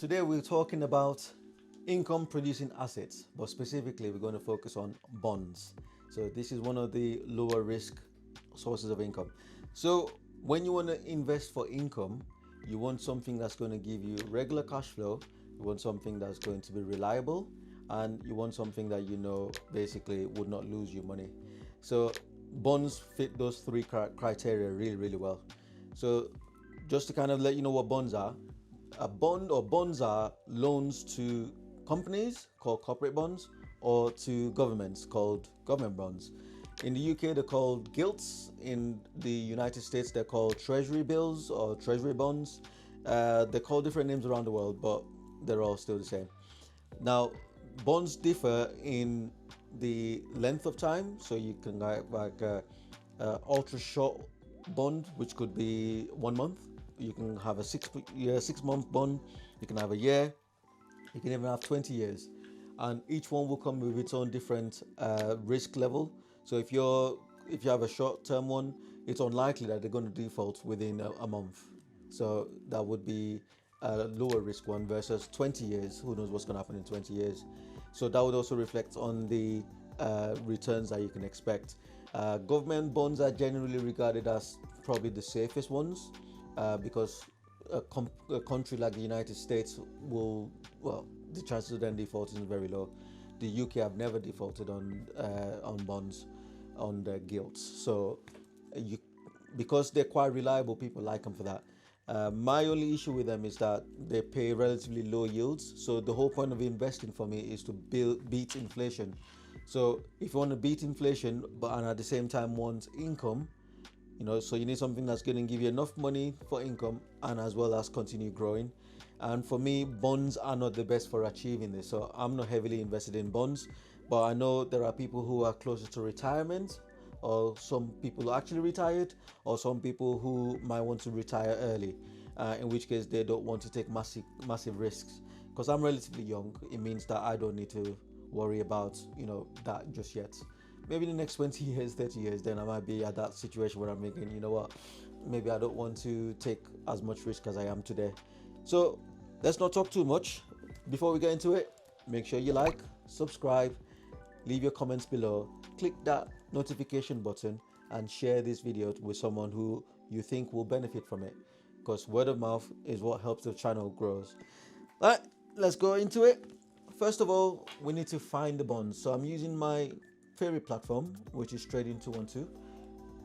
Today we're talking about income producing assets, but specifically we're going to focus on bonds. So this is one of the lower risk sources of income. So when you want to invest for income, you want something that's going to give you regular cash flow, you want something that's going to be reliable, and you want something that you know basically would not lose you money. So bonds fit those three criteria really well. So just to kind of let you know what bonds are, a bond or bonds are loans to companies called corporate bonds or to governments called government bonds. In the UK, they're called Gilts. In the United States, they're called Treasury Bills or Treasury bonds. They're called different names around the world, but they're all still the same. Now, bonds differ in the length of time. So you can get like a ultra short bond, which could be 1 month. You can have a 6-month bond. You can have a year. You can even have 20 years, and each one will come with its own different risk level. So if you have a short-term one, it's unlikely that they're going to default within a month. So that would be a lower risk one versus 20 years. Who knows what's going to happen in 20 years? So that would also reflect on the returns that you can expect. Government bonds are generally regarded as probably the safest ones because a country like the United States the chances of them defaulting is very low. The UK have never defaulted on bonds, on the gilts. So because they're quite reliable, people like them for that. My only issue with them is that they pay relatively low yields. So the whole point of investing for me is to beat inflation. So if you want to beat inflation, and at the same time want income, so you need something that's going to give you enough money for income and as well as continue growing. And for me, bonds are not the best for achieving this. So I'm not heavily invested in bonds, but I know there are people who are closer to retirement, or some people who actually retired, or some people who might want to retire early, in which case they don't want to take massive risks. Because I'm relatively young, it means that I don't need to worry about that just yet. Maybe in the next 20 years, 30 years, then I might be at that situation where I'm thinking, you know what, maybe I don't want to take as much risk as I am today. So let's not talk too much. Before we get into it, make sure you like, subscribe, leave your comments below, click that notification button, and share this video with someone who you think will benefit from it, because word of mouth is what helps the channel grows. All right, let's go into it. First of all, we need to find the bonds. So I'm using my favorite platform, which is Trading 212.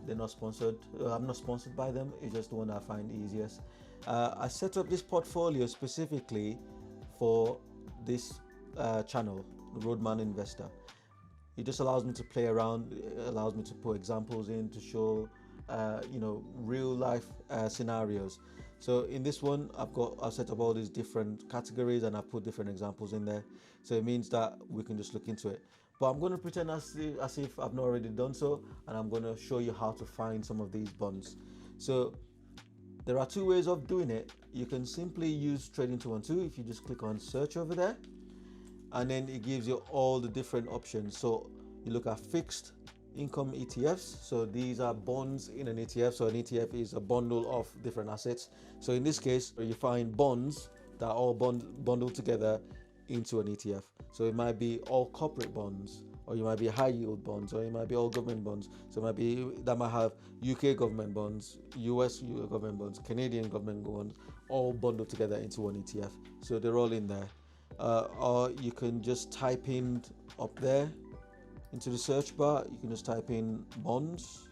They're not sponsored. I'm not sponsored by them. It's just the one I find easiest. I set up this portfolio specifically for this channel, the Roadman Investor. It just allows me to play around. It allows me to put examples in to show, real life scenarios. So in this one, I've set up all these different categories and I've put different examples in there. So it means that we can just look into it. But I'm going to pretend as if I've not already done so, and I'm going to show you how to find some of these bonds. So there are two ways of doing it. You can simply use Trading 212 if you just click on search over there, and then it gives you all the different options. So you look at fixed income ETFs. So these are bonds in an ETF. So an ETF is a bundle of different assets. So in this case, you find bonds that are all bundled together into an ETF. So it might be all corporate bonds, or you might be high yield bonds, or it might be all government bonds. So that might have UK government bonds, US government bonds, Canadian government bonds, all bundled together into one ETF. So they're all in there. Or you can just type in up there into the search bar, you can just type in bonds,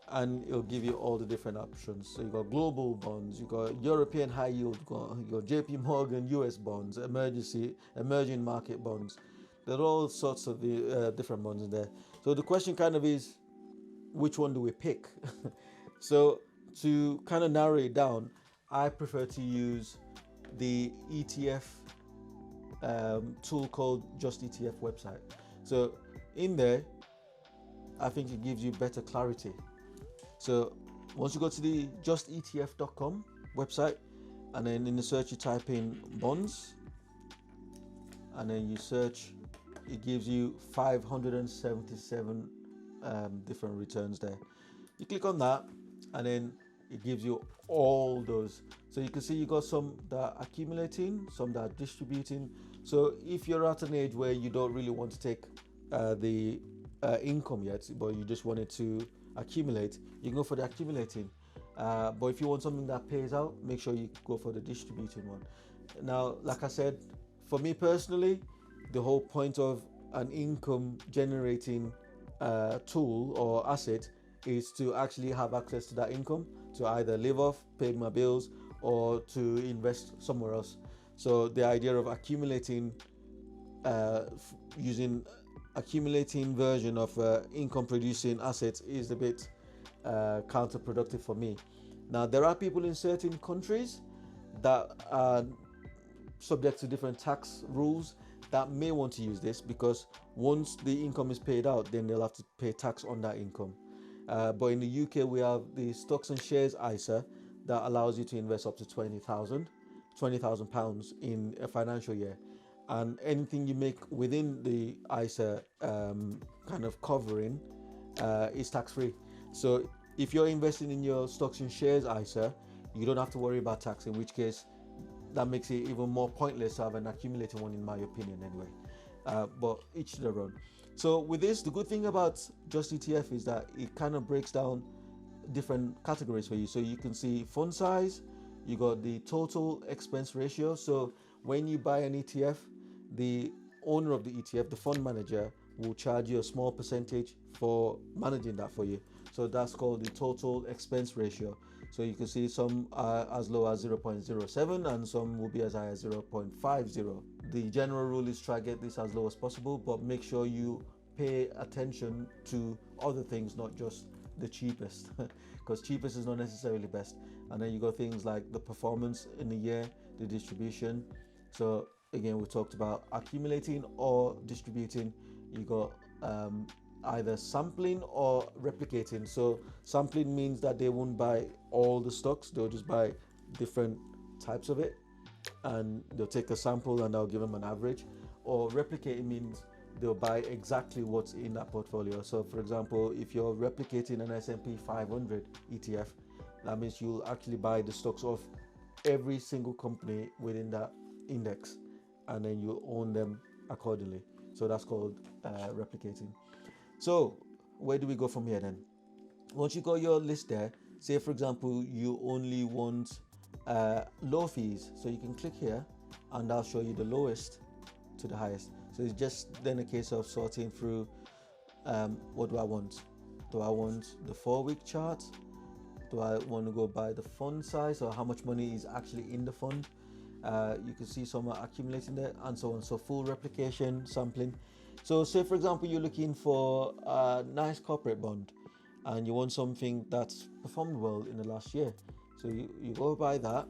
and it'll give you all the different options. So you got global bonds, you got European high yield, you got JP Morgan US bonds, emerging market bonds. There are all sorts of different bonds in there. So the question kind of is, which one do we pick? So to kind of narrow it down, I prefer to use the ETF tool called justETF website. So in there, I think it gives you better clarity. So once you go to the justetf.com website, and then in the search you type in bonds, and then you search, it gives you 577 different returns there. You click on that, and then it gives you all those. So you can see you got some that are accumulating, some that are distributing. So if you're at an age where you don't really want to take the income yet, but you just wanted to accumulate, you can go for the accumulating. But if you want something that pays out, make sure you go for the distributing one. Now, like I said, for me personally, the whole point of an income generating tool or asset is to actually have access to that income to either live off, pay my bills, or to invest somewhere else. So the idea of accumulating, using accumulating version of income producing assets is a bit counterproductive for me. Now, there are people in certain countries that are subject to different tax rules that may want to use this, because once the income is paid out, then they'll have to pay tax on that income. But in the UK, we have the stocks and shares ISA that allows you to invest up to £20,000 in a financial year, and anything you make within the ISA kind of covering is tax free. So if you're investing in your stocks and shares ISA, you don't have to worry about tax, in which case that makes it even more pointless to have an accumulating one, in my opinion, anyway. But each to their own. So with this, the good thing about justETF is that it kind of breaks down different categories for you. So you can see fund size, you got the total expense ratio. So when you buy an ETF, the owner of the ETF, the fund manager, will charge you a small percentage for managing that for you. So that's called the total expense ratio. So you can see some are as low as 0.07 and some will be as high as 0.50. The general rule is try to get this as low as possible, but make sure you pay attention to other things, not just the cheapest, because cheapest is not necessarily best. And then you got things like the performance in the year, the distribution. So again, we talked about accumulating or distributing. You got either sampling or replicating. So sampling means that they won't buy all the stocks, they'll just buy different types of it, and they'll take a sample and they'll give them an average. Or replicating means they'll buy exactly what's in that portfolio. So for example, if you're replicating an S&P 500 ETF, that means you'll actually buy the stocks of every single company within that index, and then you own them accordingly. So that's called replicating. So where do we go from here then? Once you got your list there, say for example you only want low fees, so you can click here and I'll show you the lowest to the highest. So it's just then a case of sorting through what do I want? Do I want the 4-week chart? Do I want to go by the fund size, or how much money is actually in the fund? You can see some are accumulating there, and so on. So full replication, sampling. So say for example you're looking for a nice corporate bond and you want something that's performed well in the last year. So you go by that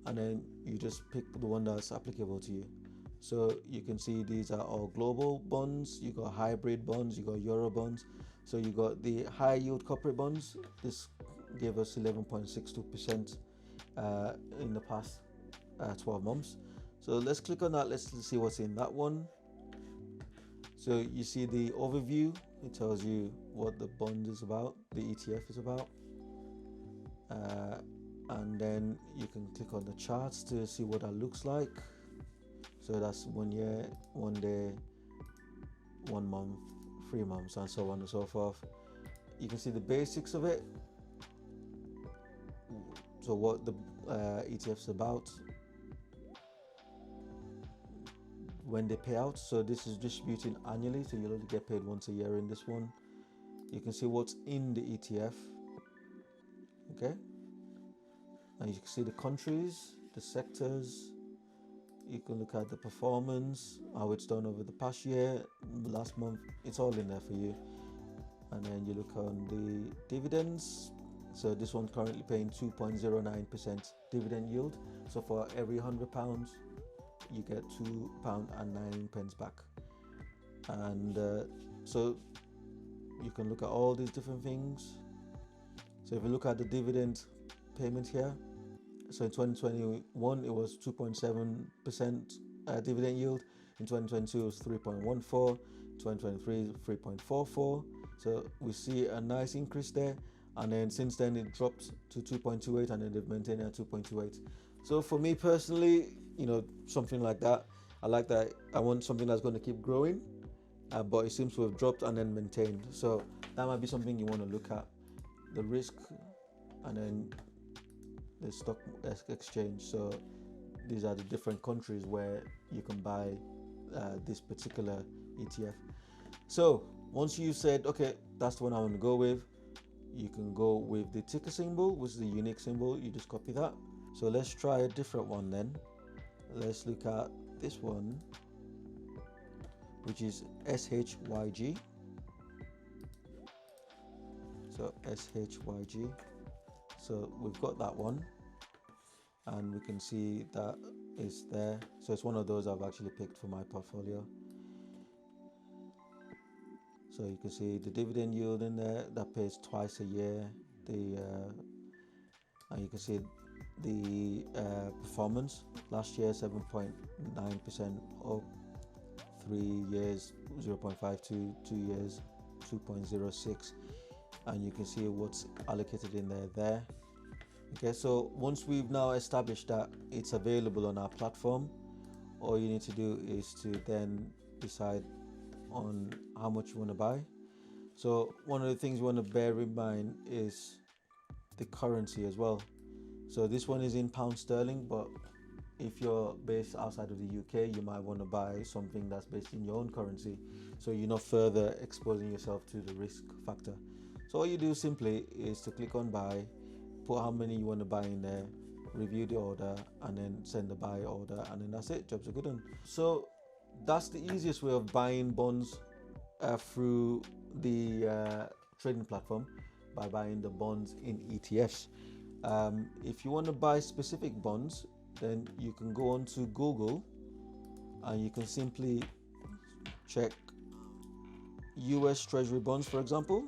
and then you just pick the one that's applicable to you. So you can see these are all global bonds, you got hybrid bonds, you got euro bonds. So you got the high yield corporate bonds. This gave us 11.62% in the past 12 months. So let's click on that. Let's see what's in that one. So you see the overview. It tells you what the bond is about, the ETF is about. And then you can click on the charts to see what that looks like. So that's 1 year, 1 day, 1 month, 3 months, and so on and so forth. You can see the basics of it. So what the ETF is about, when they pay out. So this is distributing annually, so you'll only get paid once a year in this one. You can see what's in the ETF. Okay, and you can see the countries, the sectors. You can look at the performance, how it's done over the past year, last month. It's all in there for you. And then you look on the dividends. So this one's currently paying 2.09% dividend yield. So for every £100, you get £2.09 back. And so you can look at all these different things. So if you look at the dividend payment here, so in 2021 it was 2.7% dividend yield. In 2022 it was 3.14. 2023 3.44. So we see a nice increase there. and then since then it dropped to 2.28, and then they've maintained it at 2.28. So for me personally, something like that, I like that. I want something that's going to keep growing, but it seems to have dropped and then maintained. So that might be something you want to look at, the risk, and then the stock exchange. So these are the different countries where you can buy this particular ETF. So once you said, okay, that's the one I want to go with, you can go with the ticker symbol, which is the unique symbol. You just copy that. So let's try a different one then. Let's look at this one, which is SHYG. So SHYG. So we've got that one, and we can see that it's there. So it's one of those I've actually picked for my portfolio. So you can see the dividend yield in there that pays twice a year. And you can see the performance last year 7.9% up, 3 years 0.52, 2 years 2.06, and you can see what's allocated in there. Okay, so once we've now established that it's available on our platform, all you need to do is to then decide on how much you want to buy. So one of the things you want to bear in mind is the currency as well. So this one is in pound sterling, but if you're based outside of the UK, you might want to buy something that's based in your own currency, so you're not further exposing yourself to the risk factor. So all you do simply is to click on buy, put how many you want to buy in there, review the order, and then send the buy order, and then that's it. Job's a good one. So that's the easiest way of buying bonds through the trading platform, by buying the bonds in ETFs. If you want to buy specific bonds, then you can go onto Google and you can simply check US Treasury bonds, for example.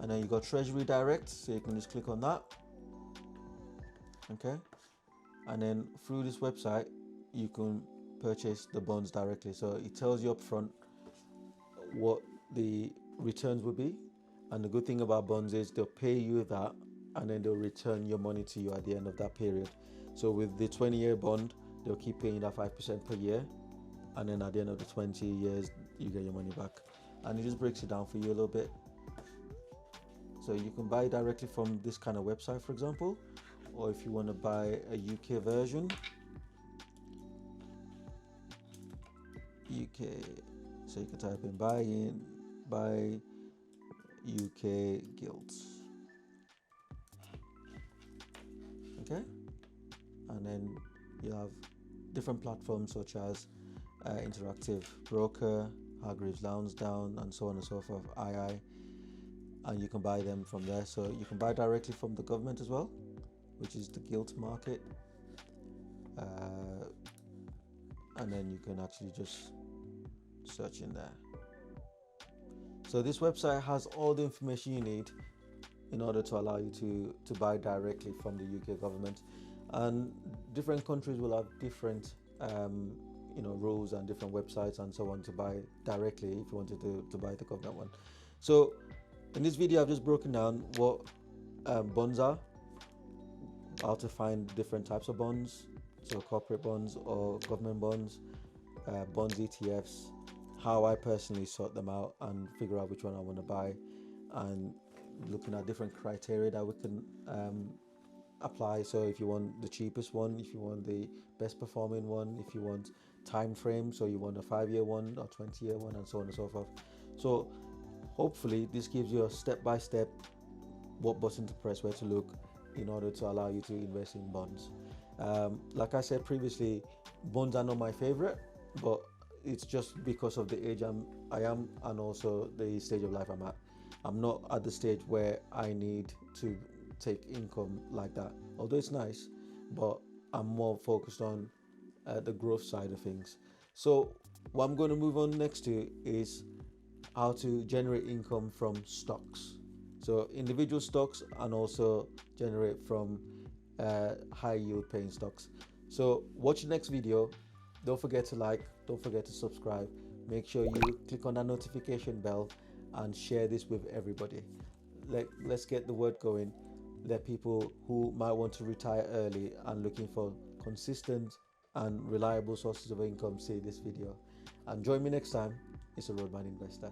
And then you got Treasury Direct, so you can just click on that. Okay, and then through this website you can purchase the bonds directly. So it tells you up front what the returns will be, and the good thing about bonds is they'll pay you that, and then they'll return your money to you at the end of that period. So with the 20-year bond, they'll keep paying that 5% per year, and then at the end of the 20 years you get your money back. And it just breaks it down for you a little bit. So you can buy directly from this kind of website, for example, or if you want to buy a UK version, UK, so you can type in buy UK Gilts. Okay, and then you have different platforms such as Interactive Broker, Hargreaves Lansdown, and so on and so forth, II, and you can buy them from there. So you can buy directly from the government as well, which is the gilt market, and then you can actually just search in there. So this website has all the information you need in order to allow you to buy directly from the UK government, and different countries will have different rules and different websites and so on to buy directly if you wanted to buy the government one. So in this video I've just broken down what bonds are, how to find different types of bonds, so corporate bonds or government bonds, bonds, ETFs, how I personally sort them out and figure out which one I want to buy, and looking at different criteria that we can apply. So if you want the cheapest one, if you want the best performing one, if you want time frame, so you want a 5-year one or 20-year one, and so on and so forth. So hopefully this gives you a step-by-step what button to press, where to look, in order to allow you to invest in bonds. Like I said previously, bonds are not my favorite, but it's just because of the age I am, and also the stage of life I'm at. I'm not at the stage where I need to take income like that, although it's nice, but I'm more focused on the growth side of things. So what I'm going to move on next to is how to generate income from stocks, so individual stocks, and also generate from high yield paying stocks. So watch the next video Don't forget to like, don't forget to subscribe. Make sure you click on that notification bell and share this with everybody. Let's get the word going. Let people who might want to retire early and looking for consistent and reliable sources of income see this video. And join me next time. It's a Roadman Investor.